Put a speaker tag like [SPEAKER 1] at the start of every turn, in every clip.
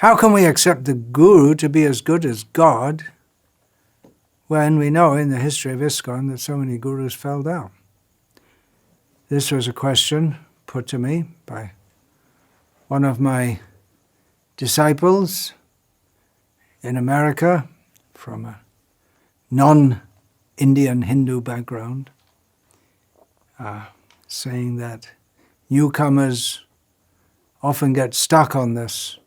[SPEAKER 1] How can we accept the Guru to be as good as God when we know in the history of ISKCON that so many gurus fell down? This was a question put to me by one of my disciples in America from a non-Indian Hindu background, saying that newcomers often get stuck on this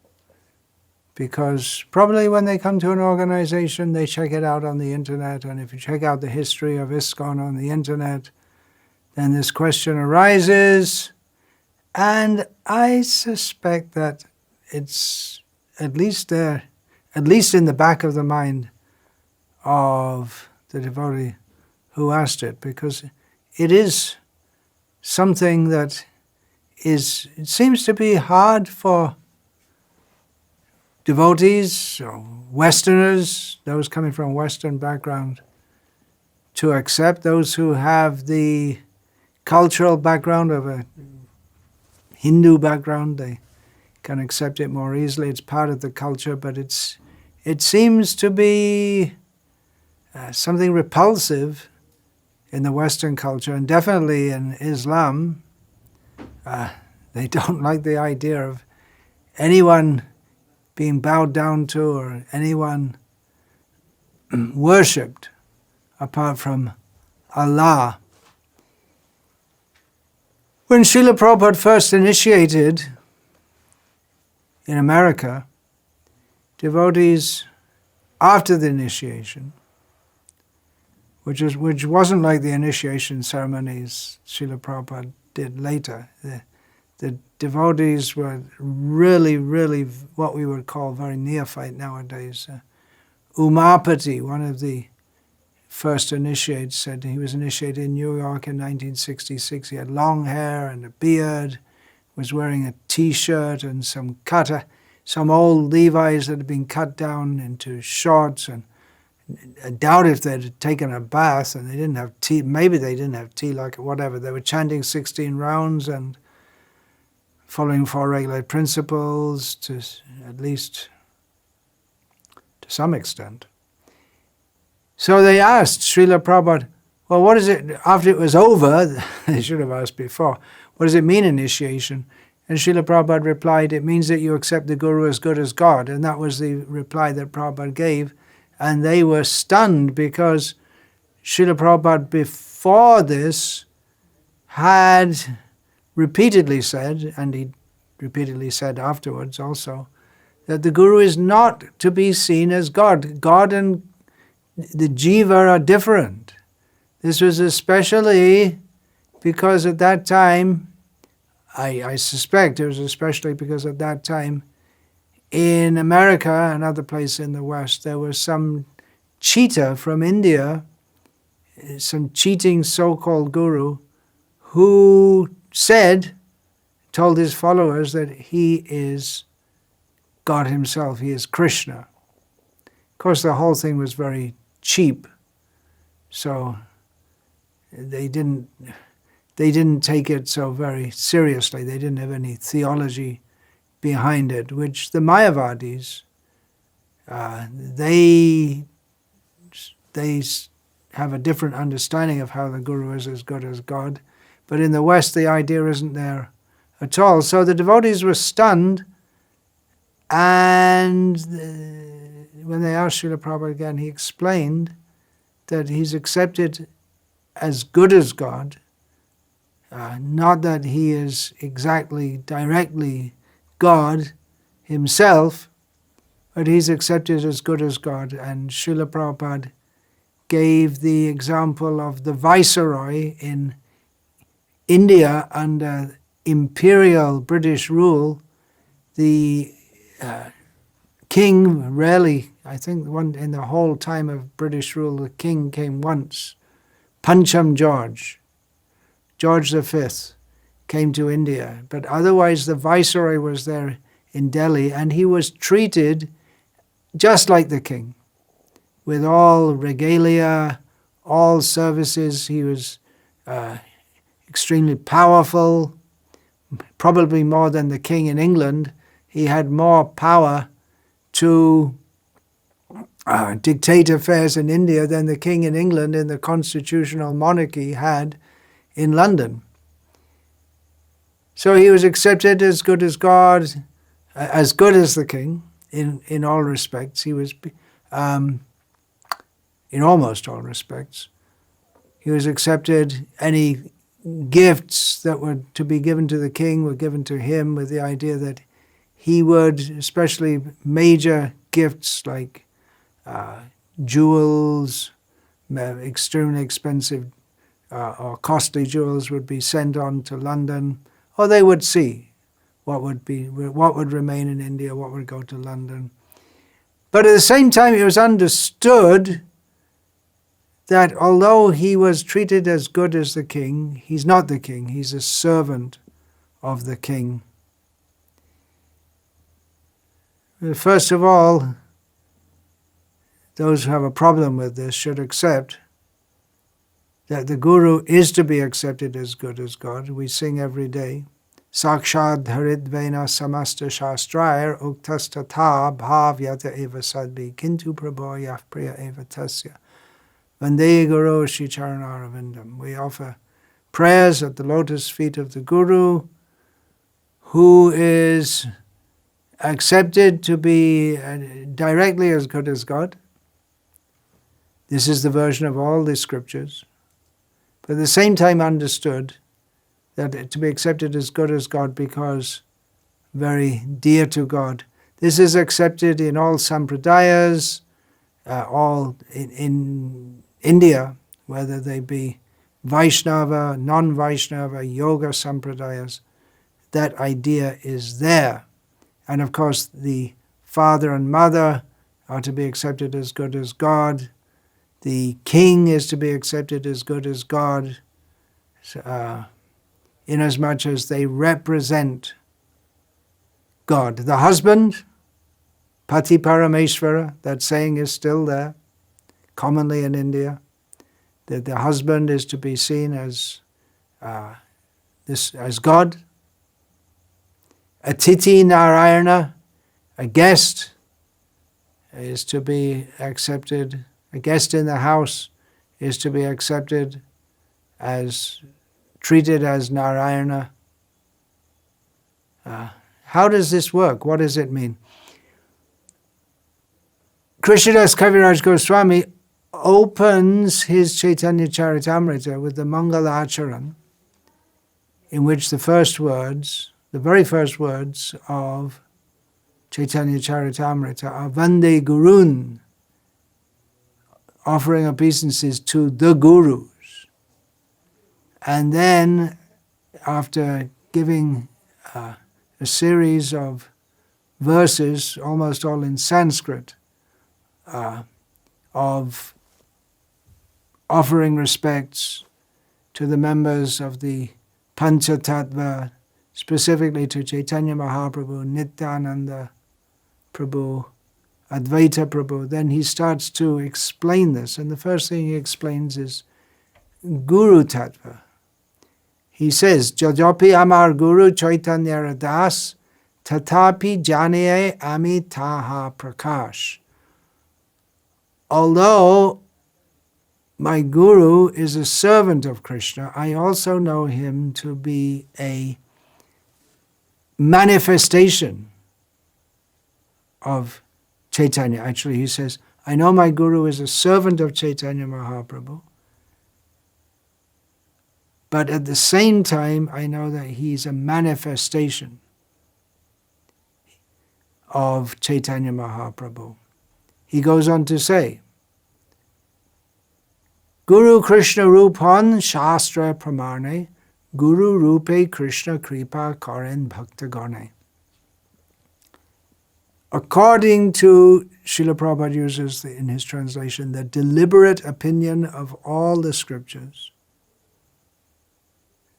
[SPEAKER 1] because probably when they come to an organization, they check it out on the internet, and if you check out the history of ISKCON on the internet, then this question arises, and I suspect that it's at least in the back of the mind of the devotee who asked it, because it is something that it seems to be hard for devotees or Westerners, those coming from Western background, to accept. Those who have the cultural background of a Hindu background, they can accept it more easily. It's part of the culture, but it seems to be something repulsive in the Western culture, and definitely in Islam. They don't like the idea of anyone being bowed down to or anyone worshipped apart from Allah. When Srila Prabhupada first initiated in America, devotees after the initiation, which wasn't like the initiation ceremonies Srila Prabhupada did later. The devotees were really, really what we would call very neophyte nowadays. Umapati, one of the first initiates, said he was initiated in New York in 1966. He had long hair and a beard, was wearing a t-shirt and some old Levi's that had been cut down into shorts, and I doubt if they'd taken a bath and they didn't have tea. Maybe they didn't have tea, like whatever. They were chanting 16 rounds and following four regular principles, to at least to some extent. So they asked Srila Prabhupada, well, what is it, after it was over, they should have asked before, what does it mean, initiation? And Srila Prabhupada replied, it means that you accept the Guru as good as God. And that was the reply that Prabhupada gave. And they were stunned because Srila Prabhupada before this had repeatedly said, and he repeatedly said afterwards also, that the Guru is not to be seen as God. God and the jiva are different. This was especially because at that time, I suspect it was especially because at that time, in America and other places in the West, there was some cheater from India, some cheating so-called guru, who told his followers that he is God himself, he is Krishna. Of course, the whole thing was very cheap, so they didn't take it so very seriously. They didn't have any theology behind it, which the Mayavadis, they have a different understanding of how the Guru is as good as God. But in the West, the idea isn't there at all. So the devotees were stunned, and when they asked Srila Prabhupada again, he explained that he's accepted as good as God, not that he is exactly, directly God himself, but he's accepted as good as God. And Srila Prabhupada gave the example of the viceroy in India under imperial British rule. The king rarely, I think in the whole time of British rule, the king came once. Pancham George V came to India, but otherwise the viceroy was there in Delhi, and he was treated just like the king, with all regalia, all services. He was extremely powerful, probably more than the king in England. He had more power to dictate affairs in India than the king in England in the constitutional monarchy had in London. So he was accepted as good as God, as good as the king in all respects. He was, in almost all respects, he was accepted. Any gifts that were to be given to the king were given to him with the idea that he would, especially major gifts like jewels, extremely expensive or costly jewels would be sent on to London, or they would see what would remain in India, what would go to London. But at the same time, it was understood that although he was treated as good as the king, he's not the king, he's a servant of the king. First of all, those who have a problem with this should accept that the Guru is to be accepted as good as God. We sing every day, Sakshad Haridvena Samasta Shastrair Uktastata Bhavyata Eva Sadbi Kintu Prabhoyah Priya Eva Tasya Vande Guru Shri Charanarvindam. We offer prayers at the lotus feet of the Guru, who is accepted to be directly as good as God. This is the version of all the scriptures, but at the same time understood that to be accepted as good as God because very dear to God. This is accepted in all sampradayas, all in India, whether they be Vaishnava, non-Vaishnava, yoga sampradayas. That idea is there. And of course, the father and mother are to be accepted as good as God. The king is to be accepted as good as God, inasmuch as they represent God. The husband, Pati Parameshvara, that saying is still there, commonly in India, that the husband is to be seen as God. Atiti Narayana, a guest, is to be accepted. A guest in the house is to be accepted as, treated as Narayana. How does this work? What does it mean? Krishnadas Kaviraj Goswami opens his Chaitanya Charitamrita with the Mangalacharan, in which the very first words of Chaitanya Charitamrita are Vande Gurun, offering obeisances to the Gurus. And then, after giving a series of verses, almost all in Sanskrit, of offering respects to the members of the Panchatattva, specifically to Chaitanya Mahaprabhu, Nityananda Prabhu, Advaita Prabhu, then he starts to explain this. And the first thing he explains is Guru Tattva. He says, Jajopi Amar Guru Chaitanya Das, Tatapi Janiye Ami Taha Prakash. Although my Guru is a servant of Krishna, I also know him to be a manifestation of Chaitanya. Actually, he says, I know my Guru is a servant of Chaitanya Mahaprabhu, but at the same time, I know that he's a manifestation of Chaitanya Mahaprabhu. He goes on to say, Guru Krishna Rupan Shastra Pramane, Guru Rupe Krishna Kripa Karen Bhaktagane. According to Srila Prabhupada uses in his translation, the deliberate opinion of all the scriptures.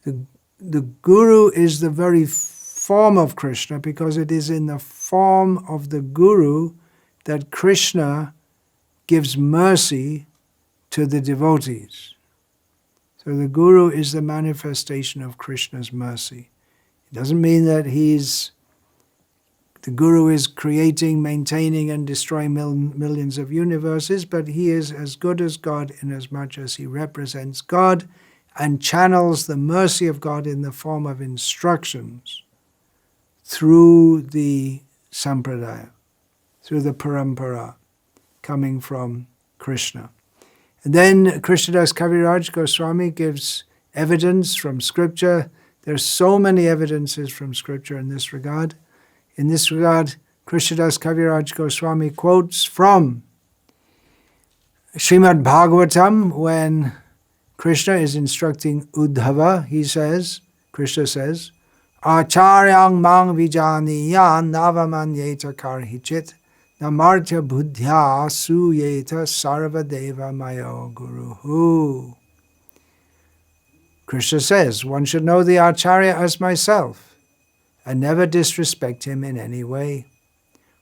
[SPEAKER 1] The Guru is the very form of Krishna, because it is in the form of the Guru that Krishna gives mercy to the devotees. So the Guru is the manifestation of Krishna's mercy. It doesn't mean that he's the Guru is creating, maintaining, and destroying millions of universes, but he is as good as God inasmuch as he represents God and channels the mercy of God in the form of instructions through the sampradaya, through the parampara, coming from Krishna. And then Krishnadas Kaviraj Goswami gives evidence from scripture. There's so many evidences from scripture in this regard. In this regard, Krishnadas Kaviraj Goswami quotes from Srimad Bhagavatam when Krishna is instructing Uddhava. Krishna says, Acharyang mang vijaniyan navamanyeta karhichit namartya buddhya suyeta sarvadeva mayo guruhu. Krishna says, one should know the Acharya as myself and never disrespect him in any way.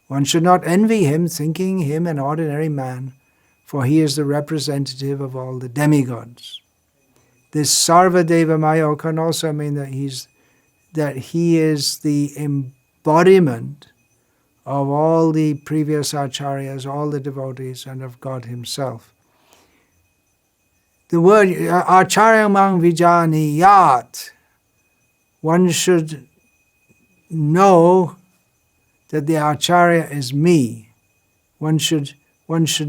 [SPEAKER 1] One should not envy him, thinking him an ordinary man, for he is the representative of all the demigods. This Sarvadeva Mayo can also mean that he is the embodiment of all the previous acharyas, all the devotees, and of God himself. The word Acharya mang vijaniyat, one should know that the Acharya is me. One should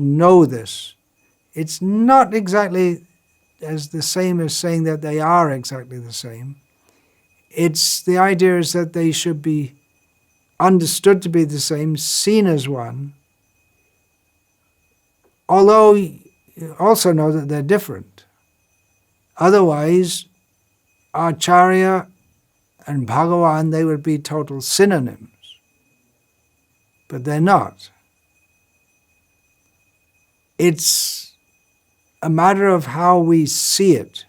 [SPEAKER 1] know this. It's not exactly as the same as saying that they are exactly the same. It's the idea is that they should be understood to be the same, seen as one, although you also know that they're different. Otherwise, Acharya and Bhagavan, they would be total synonyms. But they're not. It's a matter of how we see it.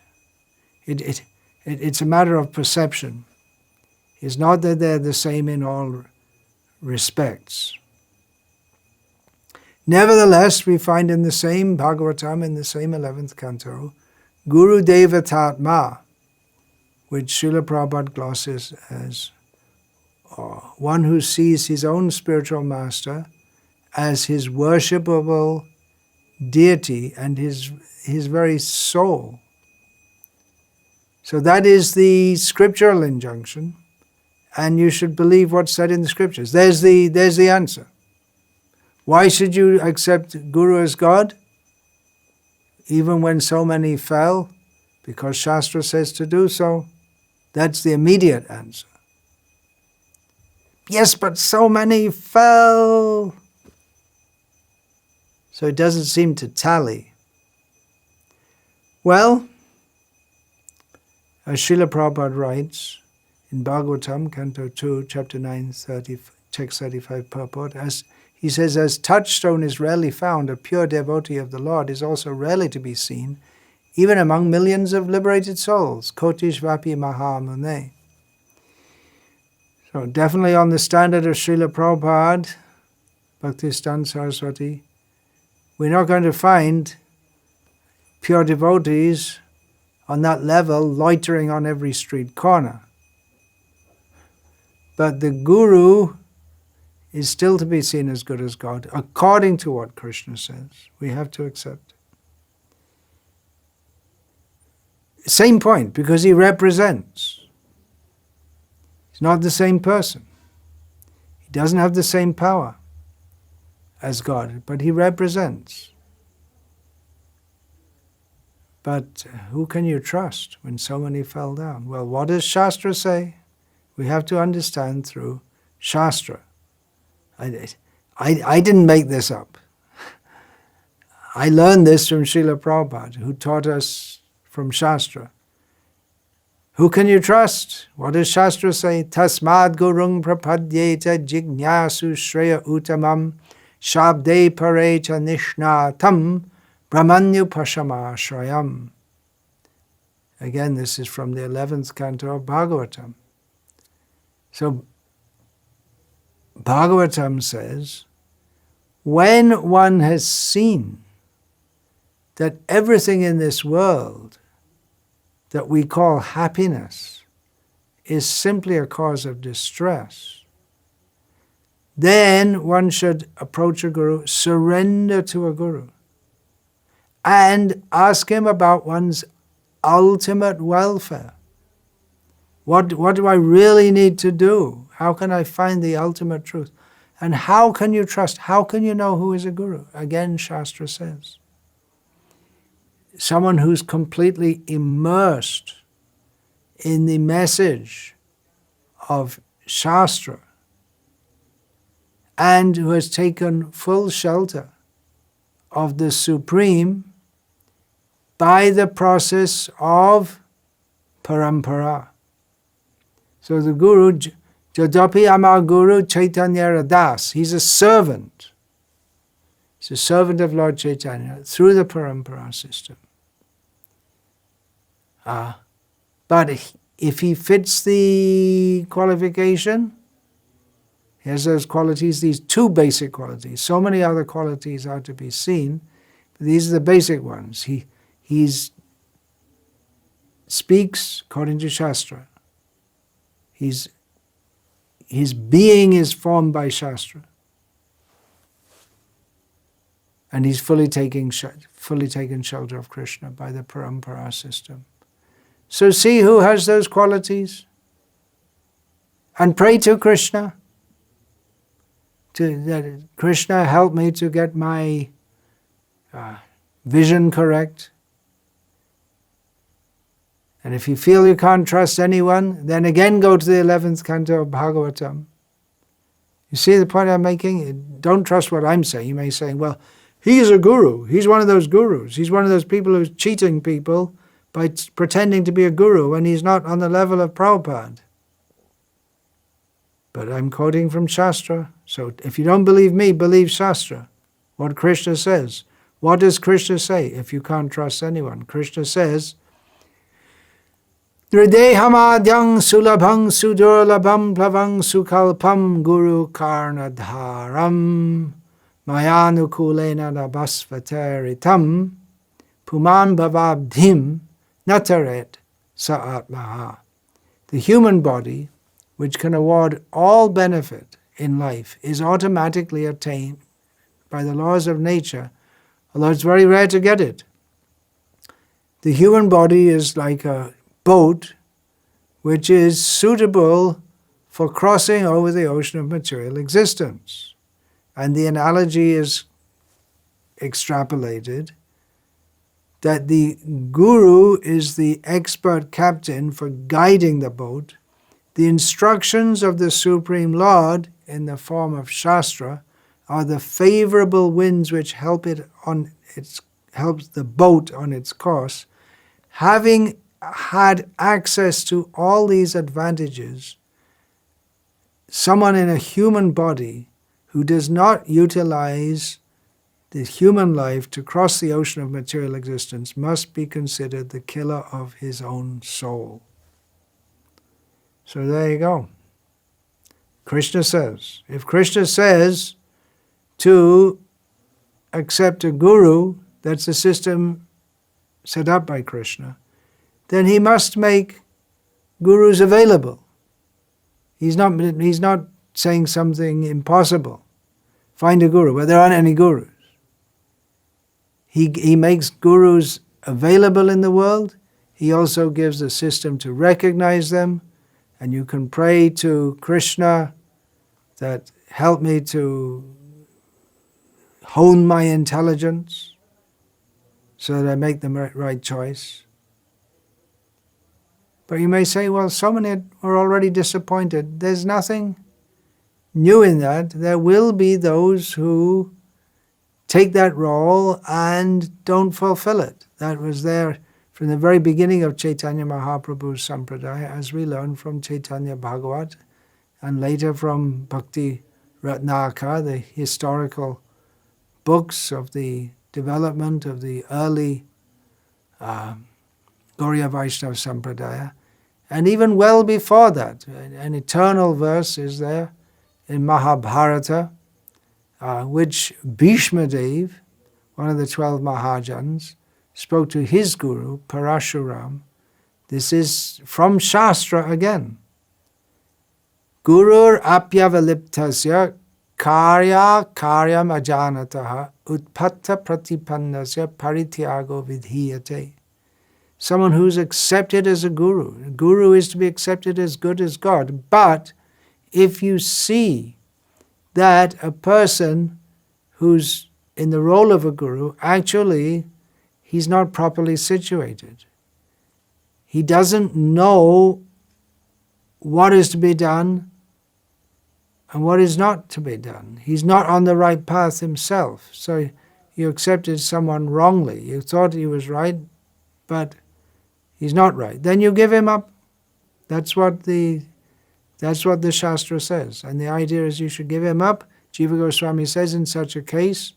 [SPEAKER 1] It's a matter of perception. It's not that they're the same in all respects. Nevertheless, we find in the same Bhagavatam, in the same 11th canto, Guru Devatatma, which Srila Prabhupada glosses as one who sees his own spiritual master as his worshipable deity and his very soul. So that is the scriptural injunction, and you should believe what's said in the scriptures. There's the answer. Why should you accept Guru as God, even when so many fell? Because Shastra says to do so. That's the immediate answer. Yes, but so many fell. So it doesn't seem to tally. Well, as Srila Prabhupada writes in Bhagavatam, Canto 2, Chapter 9, Text 35, purport, as he says, as touchstone is rarely found, a pure devotee of the Lord is also rarely to be seen, even among millions of liberated souls. Kotishvapi Mahamune. So definitely on the standard of Srila Prabhupada, Bhakti-Siddhanta Saraswati, we're not going to find pure devotees on that level loitering on every street corner. But the Guru is still to be seen as good as God, according to what Krishna says. We have to accept it. Same point, because he represents. He's not the same person. He doesn't have the same power as God, but he represents. But who can you trust when so many fell down? Well, what does Shastra say? We have to understand through Shastra. I didn't make this up. I learned this from Srila Prabhupada, who taught us from Shastra. Who can you trust? What does Shastra say? Tasmad gurung prapadyeta jignasu shreya uttamam shabde parecha nishnatam brahmanyu pashamashrayam. Again, this is from the 11th canto of Bhagavatam. So Bhagavatam says, when one has seen that everything in this world that we call happiness is simply a cause of distress, then one should approach a guru, surrender to a guru, and ask him about one's ultimate welfare. What do I really need to do? How can I find the ultimate truth? And how can you trust? How can you know who is a guru? Again, Shastra says, someone who's completely immersed in the message of Shastra and who has taken full shelter of the Supreme by the process of parampara. So the Guru, Jadapi Amar Guru Chaitanya Das, he's a servant. He's a servant of Lord Chaitanya through the parampara system. But if he fits the qualification, he has those qualities, these two basic qualities. So many other qualities are to be seen, but these are the basic ones. He speaks according to Shastra. His being is formed by Shastra. And he's fully taken shelter of Krishna by the parampara system. So see who has those qualities and pray to Krishna. That Krishna, help me to get my vision correct. And if you feel you can't trust anyone, then again go to the 11th canto of Bhagavatam. You see the point I'm making? Don't trust what I'm saying. You may say, well, he's a guru. He's one of those gurus. He's one of those people who's cheating people by pretending to be a guru when he's not on the level of Prabhupada. But I'm quoting from Shastra. So if you don't believe me, believe Shastra. What Krishna says. What does Krishna say if you can't trust anyone? Krishna says, Dridehamadyang sulabhang sudurlabham plavang sukalpam guru karnadharam mayanukulena nabhasvateritam puman bhavabdhim nataret sa'atmaha. The human body, which can award all benefit in life, is automatically attained by the laws of nature, although it's very rare to get it. The human body is like a boat which is suitable for crossing over the ocean of material existence. And the analogy is extrapolated that the guru is the expert captain for guiding the boat. The instructions of the Supreme Lord in the form of Shastra are the favorable winds which help helps the boat on its course. Having had access to all these advantages, someone in a human body who does not utilize the human life to cross the ocean of material existence must be considered the killer of his own soul. So there you go. Krishna says, if Krishna says to accept a guru, that's a system set up by Krishna, then he must make gurus available. He's not saying something impossible. Find a guru. Well, there aren't any gurus. He makes gurus available in the world. He also gives a system to recognize them. And you can pray to Krishna that help me to hone my intelligence so that I make the right choice. But you may say, well, so many are already disappointed. There's nothing new in that. There will be those who take that role and don't fulfill it. That was there from the very beginning of Chaitanya Mahaprabhu's Sampradaya, as we learn from Chaitanya Bhagavat, and later from Bhakti Ratnaka, the historical books of the development of the early Gauriya Vaishnava Sampradaya. And even well before that, an eternal verse is there in Mahabharata, which Bhishma Dev, one of the 12 Mahajans, spoke to his guru, Parashuram. This is from Shastra again. Gurur apyavaliptasya karya karyam ajanataha utpatta pratipannasya parityago vidhiyate. Someone who's accepted as a guru. A guru is to be accepted as good as God. But if you see that a person who's in the role of a guru, actually, he's not properly situated. He doesn't know what is to be done and what is not to be done. He's not on the right path himself. So you accepted someone wrongly. You thought he was right, but he's not right. Then you give him up. That's what the Shastra says. And the idea is you should give him up. Jiva Goswami says in such a case,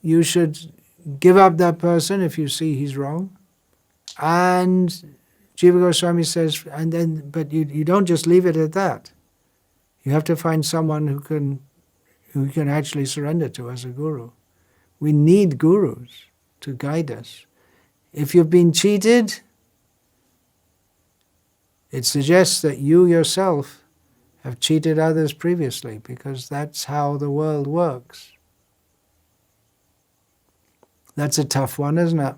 [SPEAKER 1] you should give up that person if you see he's wrong. And Jiva Goswami says, but you don't just leave it at that. You have to find someone who can actually surrender to as a guru. We need gurus to guide us. If you've been cheated, it suggests that you yourself have cheated others previously, because that's how the world works. That's a tough one, isn't it?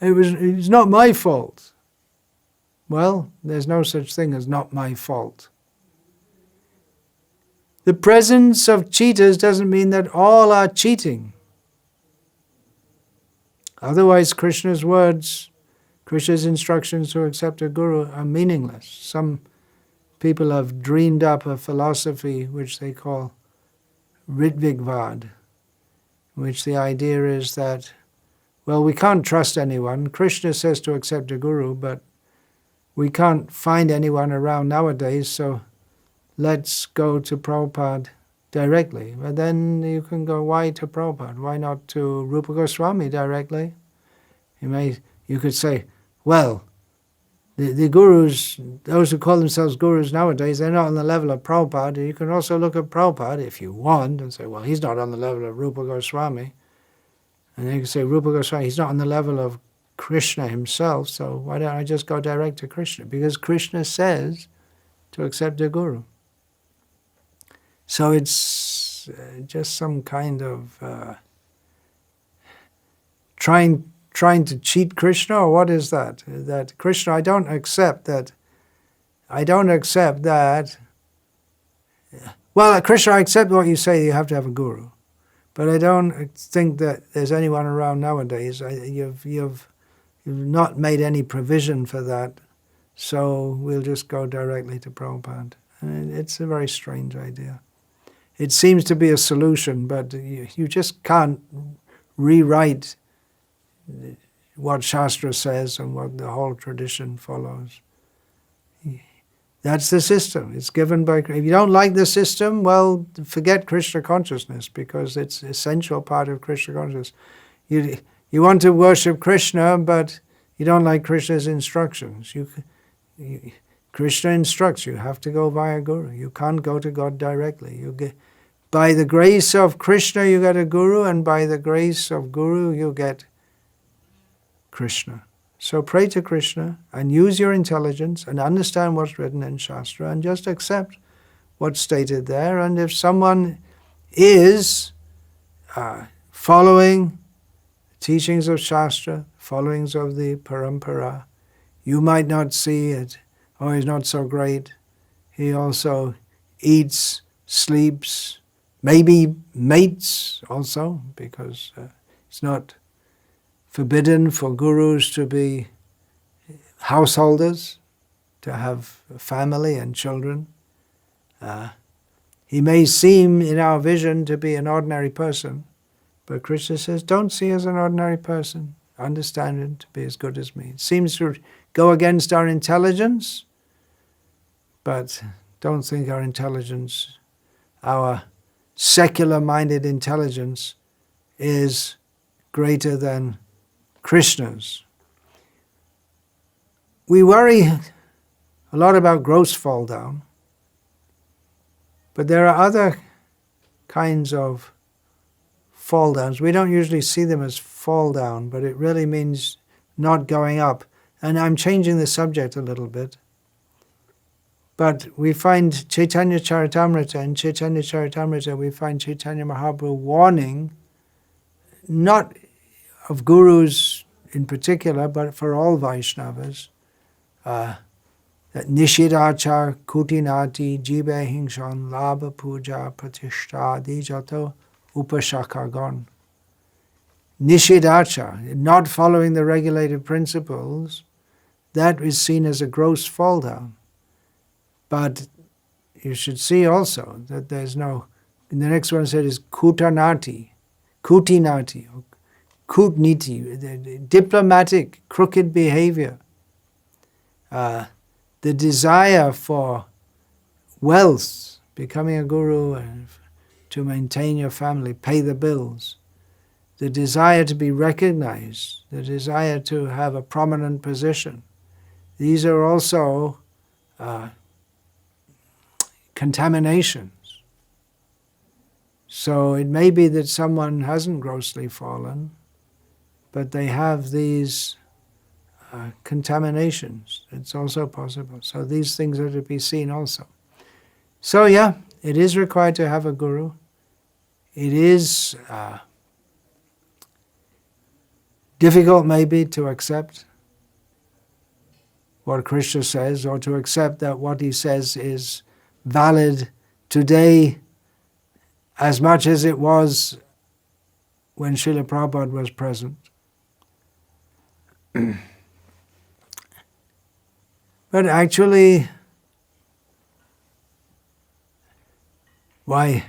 [SPEAKER 1] It's not my fault. Well, there's no such thing as not my fault. The presence of cheaters doesn't mean that all are cheating. Otherwise, Krishna's words, Krishna's instructions to accept a guru are meaningless. Some people have dreamed up a philosophy which they call Ritvigvad, which the idea is that, well, we can't trust anyone. Krishna says to accept a guru, but we can't find anyone around nowadays, so let's go to Prabhupada directly. But then you can go, why to Prabhupada? Why not to Rupa Goswami directly? You could say, well, the gurus, those who call themselves gurus nowadays, they're not on the level of Prabhupada. You can also look at Prabhupada if you want and say, well, he's not on the level of Rupa Goswami. And then you can say, Rupa Goswami, he's not on the level of Krishna himself, so why don't I just go direct to Krishna? Because Krishna says to accept a guru. So it's just some kind of trying to cheat Krishna, or what is that? That Krishna, I don't accept that. Well, Krishna, I accept what you say, you have to have a guru. But I don't think that there's anyone around nowadays. You've not made any provision for that, so we'll just go directly to Prabhupada. And it's a very strange idea. It seems to be a solution, but you just can't rewrite what Shastra says and what the whole tradition follows. That's the system. It's given by... If you don't like the system, well, forget Krishna consciousness, because it's an essential part of Krishna consciousness. You want to worship Krishna, but you don't like Krishna's instructions. Krishna instructs, you have to go via Guru. You can't go to God directly. By the grace of Krishna, you get a Guru, and by the grace of Guru, you get Krishna. So pray to Krishna and use your intelligence and understand what's written in Shastra and just accept what's stated there. And if someone is following teachings of Shastra, followings of the Parampara, you might not see it. Oh, he's not so great. He also eats, sleeps, maybe mates also, because it's not forbidden for gurus to be householders, to have a family and children. He may seem in our vision to be an ordinary person, but Krishna says, don't see as an ordinary person. Understand him to be as good as me. It seems to go against our intelligence, but don't think our intelligence, our secular-minded intelligence, is greater than Krishna's. We worry a lot about gross fall down, but there are other kinds of fall downs. We don't usually see them as fall down, but it really means not going up. And I'm changing the subject a little bit. But we find Chaitanya Charitamrita, and Chaitanya Charitamrita we find Chaitanya Mahaprabhu warning, not of gurus in particular, but for all Vaishnavas, that Nishidachar Kutinati Jibe Hingshan Labha Puja Pratishta Dijato Upashakagon. Nishidachar, not following the regulated principles, that is seen as a gross fall down. But you should see also that there's no, the next one said is Kutinati, or Kutniti, the diplomatic, crooked behavior. The desire for wealth, becoming a guru and to maintain your family, pay the bills, the desire to be recognized, the desire to have a prominent position. These are also contaminations. So it may be that someone hasn't grossly fallen, but they have these contaminations. It's also possible. So these things are to be seen also. So yeah, it is required to have a guru. It is difficult maybe to accept what Krishna says, or to accept that what he says is valid today as much as it was when Srila Prabhupada was present. But actually, why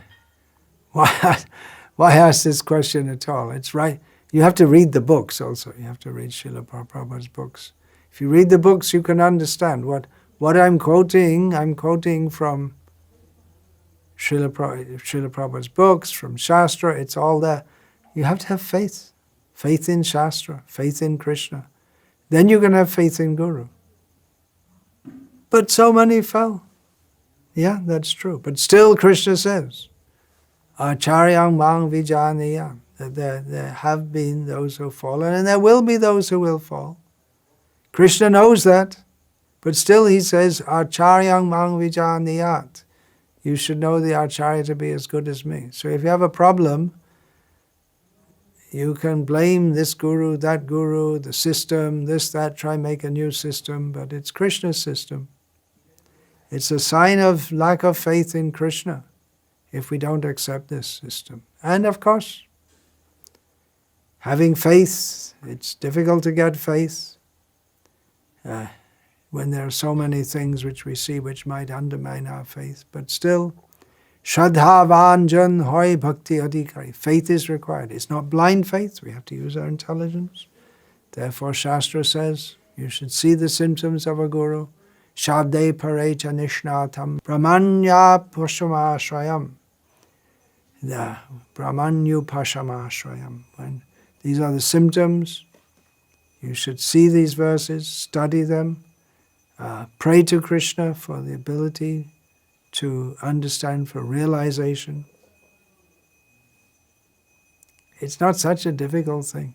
[SPEAKER 1] ask this question at all? It's right. You have to read the books also. You have to read Srila Prabhupada's books. If you read the books, you can understand what I'm quoting. I'm quoting from Srila Prabhupada's books, from Shastra. It's all there. You have to have faith. Faith in Shastra, faith in Krishna. Then you can have faith in Guru. But so many fell. Yeah, that's true. But still Krishna says, Acharyang mang vijaniyam, that there have been those who have fallen, and there will be those who will fall. Krishna knows that, but still he says, Acharyang mang vijaniyat. You should know the Acharya to be as good as me. So if you have a problem, you can blame this guru, the system, this, that, try and make a new system, but it's Krishna's system. It's a sign of lack of faith in Krishna if we don't accept this system. And of course, having faith, it's difficult to get faith when there are so many things which we see which might undermine our faith. But still, Shraddhavan jan hoy bhakti adhikari. Faith is required. It's not blind faith. We have to use our intelligence. Therefore, Shastra says, you should see the symptoms of a guru. Shabde parecha nishnatam brahmanya pashamashrayam. The brahmanyu pashamashrayam. When these are the symptoms, you should see these verses, study them, pray to Krishna for the ability to understand, for realization. It's not such a difficult thing.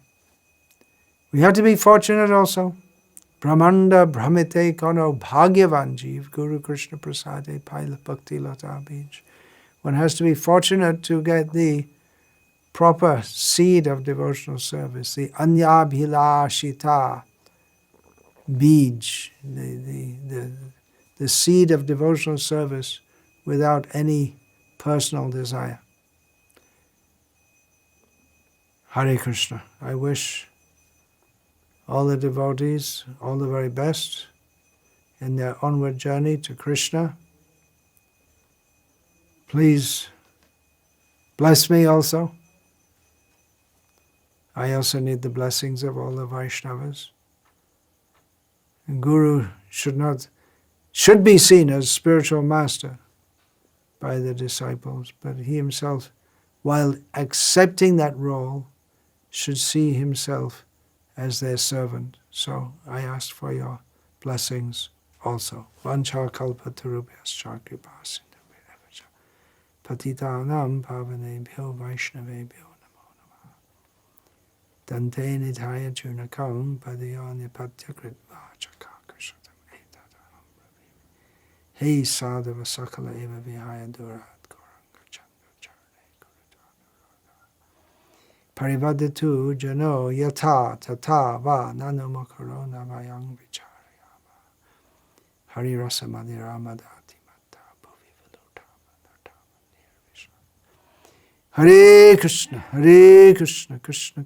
[SPEAKER 1] We have to be fortunate also. Brahmanda Brahmite Kono Bhagyavan Jeev Guru Krishna Prasade Paila Bhakti Lata Bij. One has to be fortunate to get the proper seed of devotional service, the Anyabhilashita Bij, the seed of devotional service without any personal desire. Hare Krishna. I wish all the devotees all the very best in their onward journey to Krishna. Please bless me also. I also need the blessings of all the Vaishnavas. And Guru should be seen as spiritual master by the disciples, but he himself, while accepting that role, should see himself as their servant. So I ask for your blessings also. Vancha kalpa tarubhyascha kripa sindhu patitanam pavanebhyo vaishnavebhyo namo namah. Dante nidhaya chunakam padayani patyakrit vachaka krishatam etatanam Hey sadhava sakala eva vihaya durat goranga chandra charne parivadatu jano yata tata va nanuma corona vayang vicharayama hari rasa madhira madati matta bhuvi vilutama natama nirvishna. Hare Krishna, Krishna Krishna,